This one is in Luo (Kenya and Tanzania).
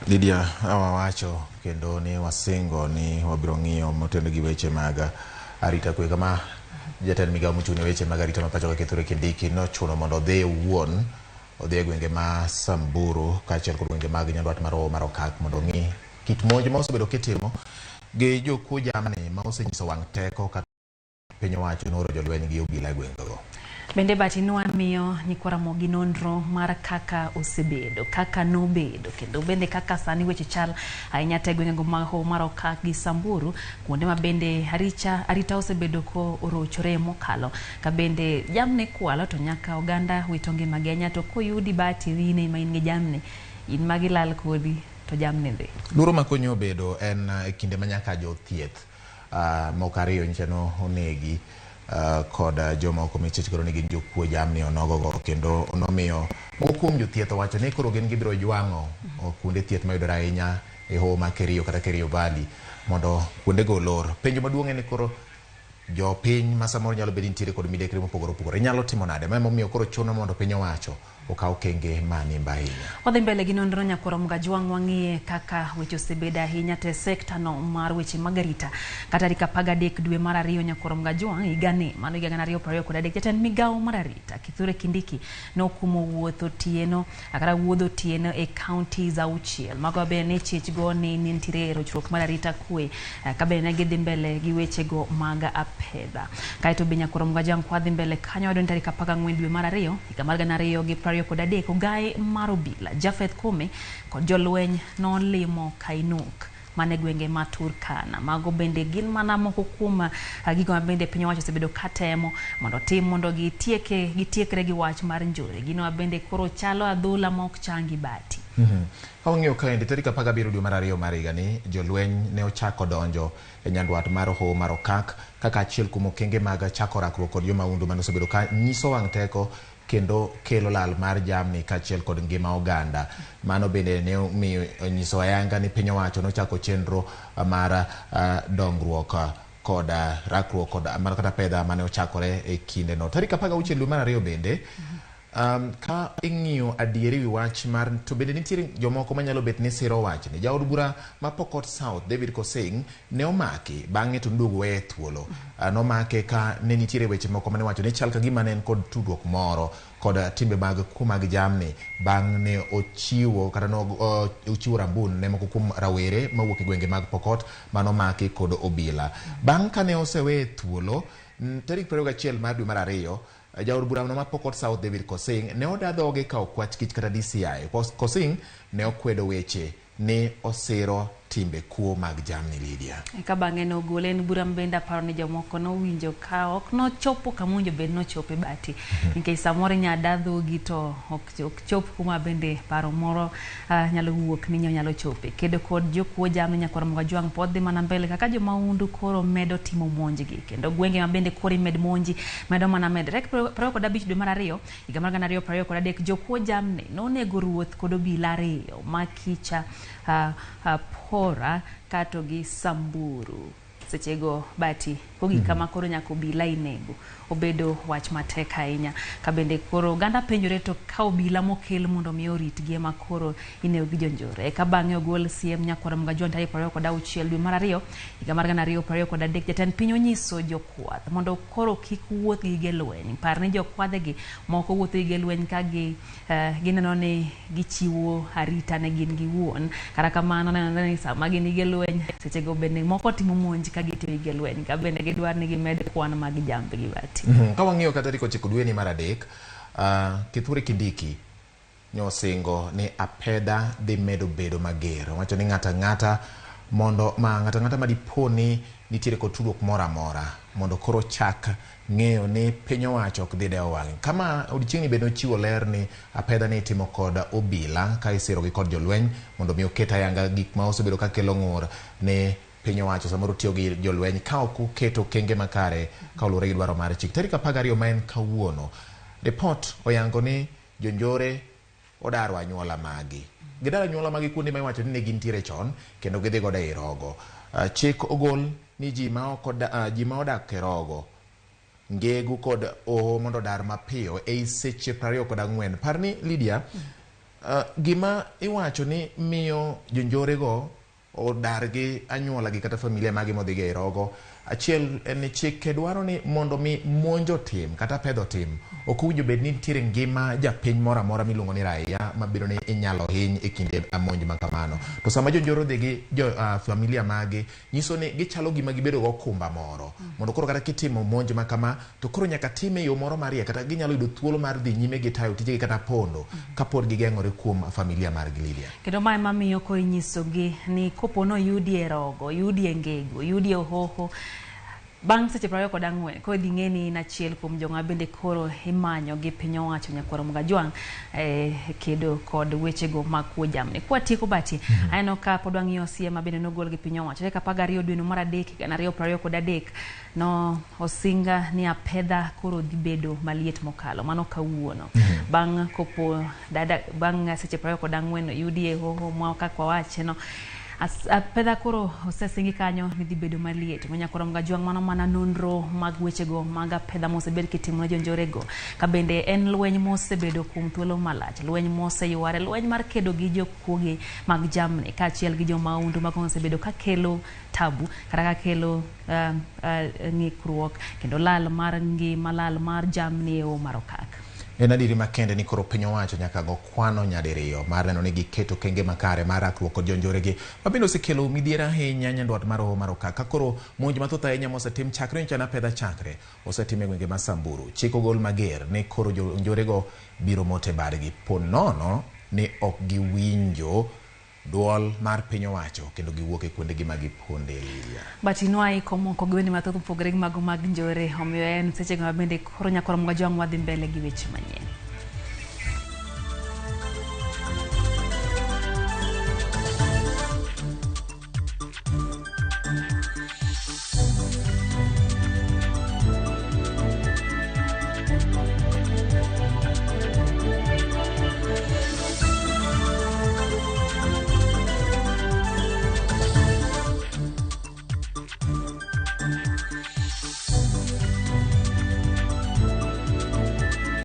Lydia awawacho kendo ni wasingo ni wabiro ng'iyo motend gi weche mag arita kwe kama jatend migawo mochung' ne weche mag arita ma pacho Kithure Kindiki nochuno mondo odhi owuon odhi e gwenge ma Samburu kaachiel kod gwenge mag Nyandwat mar Hoho mar Okak mondo ong'i kit monj ma osebedo kitimo gi jokuo jamni ma osenyiso wang' teko kata piny owacho nooro jolweny gi obila e gwengego. Bende Batinwa miyo nyikwara mogi nonro mar kaka osebedo, kaka nobedo, kendo bende kaka sani weche chal ahinya te gwengego mag Hoho mar Okak gi Samburu, kuonde ma bende arita osebedo ko orochore mokalo, ka bende jamni kwalo to nyaka oganda wito ngimagi ahinya to koyudi Bati wine ma in gi jamni, in magilal kodi to jamni dhi. Luoro ma konyo obedo en kinde ma nyaka jothieth moko ariyo nyicha no onegi kod jomoko michich koro ni gin jokuo jamni onogogo kendo nomiyo moko kuom jothieth owacho ni koro gin gibiro jwang'o kuonde thieth mayudore ahinya e Hoho ma Kerio kata Kerio Valley mondo kuondego olor. Penjo maduong' en ni koro jopiny ma samoro nyalo bedo nitiere kod midekre mopogore opogore nyalo timo nade ma emomiyo koro chuno mondo piny owacho okaw okenge manimba ahinya. Wadhi mbele gi nonro nyakoro Mgajwang' wang'iye kaka weche osebedo ahinya te sekta no mar weche mag arita kata tarik 13 dwe mar ariyo nyakoro Mgajwang' higani mano higa 2023 jatend migawo mar arita Kithure Kindiki nokumo wuotho otieno kata wuodho otieno e counties auchiel mago be ne chich go ni nitiere rochruok mar arita kwe ka be ne gidhi mbele gi weche go mag apedha. Kaito be nyakoro Mgajwang' kwadhi mbele kanyo wadon tarik 14 dwe mar ariyo higa mar 2023 kod adek ogaye mar obila Japheth Kome kod jolweny nolimo Kainuk mane gwenge ma Turkana. Mago bende gin mana moko kuom gigo ma bende piny owacho osebedo katemo mondo tim mondo gitiekre gi wach mar njore. Gino bende koro chalo adhola ma ok changi Bati. Kawang'iyo kaendi tarik 17 dwe mar ariyo mar higani jolweny ne ochako donjo e Nyandwat mar Hoho mar Okak kaka achiel kuom okenge mag chako rakruok kod jomaundu mane osebedo ka nyiso wang' teko kendo kelo lal mar jamni kaachiel kod ngima oganda. Mano bende ne omiyo nyiso ayanga ni piny owacho nochako chenro mar dongruok kod rakruok kod mar kata pedha mane ochakore e kinde no. Tarik 16 dwe mar ariyo bende ka ing'iyo adieri wi wach mar to bende nitiere jomoko manyalo bet ni siro wach ni jaod bura ma Pokot South David Kosing ne omaki bang'e to ndugu weye thuolo. Nomake ka ne nitiere weche moko mane wacho ni chal ka gima ne en kod tudruok moro kod timbe mag kumag jamni bang' ne ochiwo kata ochiwo rambun ne moko kuom rawere mawuok e gwenge mag Pokot manomaki kod obila. Bang' ka ne oseweye thuolo tarik 21 mar dwe mar ariyo jaod bura ma Pokot South David Kosing ne odadhoge ka okwach kich kata DCI. Kosing ne okwedo weche ni osiro timbe kuo mag jamni Lydia. Ka bang'e no gole en bura mbenda paro ni jomoko no winjo ka ok no chopo kamunjo bed no chope Bati. Nikech samoro nya dadho gi to ok chop kuma bende paro moro nyalo wuok ni nyalo chope. Kedo kod jokuo jamni nyakoro Mgajwang' podhi mana mbele kaka jomaundu koro medo timo monji gi kendo gwenge ma bende koro med monji medo mana medre 25 dwe mar ariyo higa mar 2023 jokuo jamni nonego ruoth kod obila ariyo makicha Pora kato gi Samburu sechego Bati kogi kama koro nyako obila inego obedo wach matek ahinya ka bende koro ganda penjore to ka obila mokel mondo mi orit gi ma koro inego gi jonjore ka bang'e ogol CM nyakoro Mgajwang' tarik 26 dwe mar ariyo higa mar 2023 jatend piny onyiso jokwath mondo koro kik wuoth gi gige lweny. Par ni jokwadhe gi moko wuotho gi gige lweny ka gineno ni gichiwo arita ne gin giwuon kata kamano neno ni sama gin gige lweny sechego bende moko timo monj ka gitiyo gige lweny ka bende gidwar ni gimed kwan mag jambe gi Bati. Ka wang'iyo kata tarik 9 dwe ni mar adek Kithure Kindiki nyosingo ni apedha dhi medo bedo mager. Wacho ni ng'ata mondo ng'ata madiponi nitiere kod tudruok moro amora mondo koro chak ng'eyo ni piny owacho ok dhi dewo wang'e. Kama odiochieng'ni bende ochiwo ler ni apedha ni itimo kod obila ka isirogi kod jolweny mondo mi oket ayanga gik ma osebedo ka kelo ng'ur ni piny owacho samoro tiyo gi jolweny ka ok oketo kenge makare ka oluwore gi dwaro mar chik. Tarik 12 ma en kawuono report oyango ni jonjore odaro anyuola magi. Gidaro anyuola magi kuonde ma iwacho ni ne gintiere chon kendo gidhi godo e rogo. Chik ogol ni ji ma odak e rogo ngegu kod oho mondo dar mapiyo ei seche 24. Parni Lydia Gima iwacho ni miyo jonjore go odar gi anyuola gi kata familia magi modhi ge rogo. Achiel en ni chike dwaro ni mondo mi monjo tim kata pedho tim ok owinjo bed ni nitiere ngima japiny moro amora miluongo ni raia mabiro ni inyalo hiny e kinde monj ma kamano. To sama jonjore dhi gi familia magi nyiso ni gichalo gima gibedo go kumba moro mondo koro kata kitimo monj ma kama to koro nyaka time e yo moro marie kata ginyalo yudo thuolo mar dhi nyime gi tayo tijegi kata pondo kapod gigeng'ore kuom familia mar Lilia. Kendo mae mamiyo koro inyisogi ni kopono yudi e rogo, yudi e ngego, yudi e hoho bang' seche 24 koro dhi ng'e ni in achiel kuom joma bende koro imanyo gi piny owacho Nyakwaro Mgajwang' kedo kod wechego mag kuo jamni. Kwatieko bati aneno ka pod wang'iyo siem bende nogol gi piny owacho tarik 12 dwe mar adek 2023 no osinga ni apedha koro dhi bedo maliet mokalo mano kawuono bang' kopo bang' seche 24 yudi e hoho mwa kaka wache no apedha koro osesingi kanyo ni dhi bedo maliet. Nyakwaro Mgajwang' mano mana nonro mag wechego mag apedha mosebed kitimo ne jonjorego ka bende en lweny mosebedo kuom thuolo malach, lweny moseyware, lweny mar kedo gi jokuoge mag jamni kaachiel gi jomaundu mag osebedo ka kelo tabu kata ka kelo ng'ikruok kendo lal mar ngima, lal mar jamni e Mar Okak. En adiri makende ni koro piny owacho nyaka go kwano nyadiriyo mar neno ni giketo kenge makare mar rakruok kod jonjoregi mabende osekelo midhiero ahinya nyandwat mar Mar Okak ka koro monj mathoth ahinya mosetim chakre nyocha na apedha chakre osetim e gwenge ma Samburu. Chik ogol mager ni koro jonjorego biro mote badgi ponono ni ok giwinjo duol mar piny owacho kendo giwuok e kuondegi ma giponde Lilia. Batinwai komoko gwende mathoth opogore gi mago mag njore omiyo en sechego mabende koro Nyakwaro Mgajwang' wadhi mbele gi weche manyien.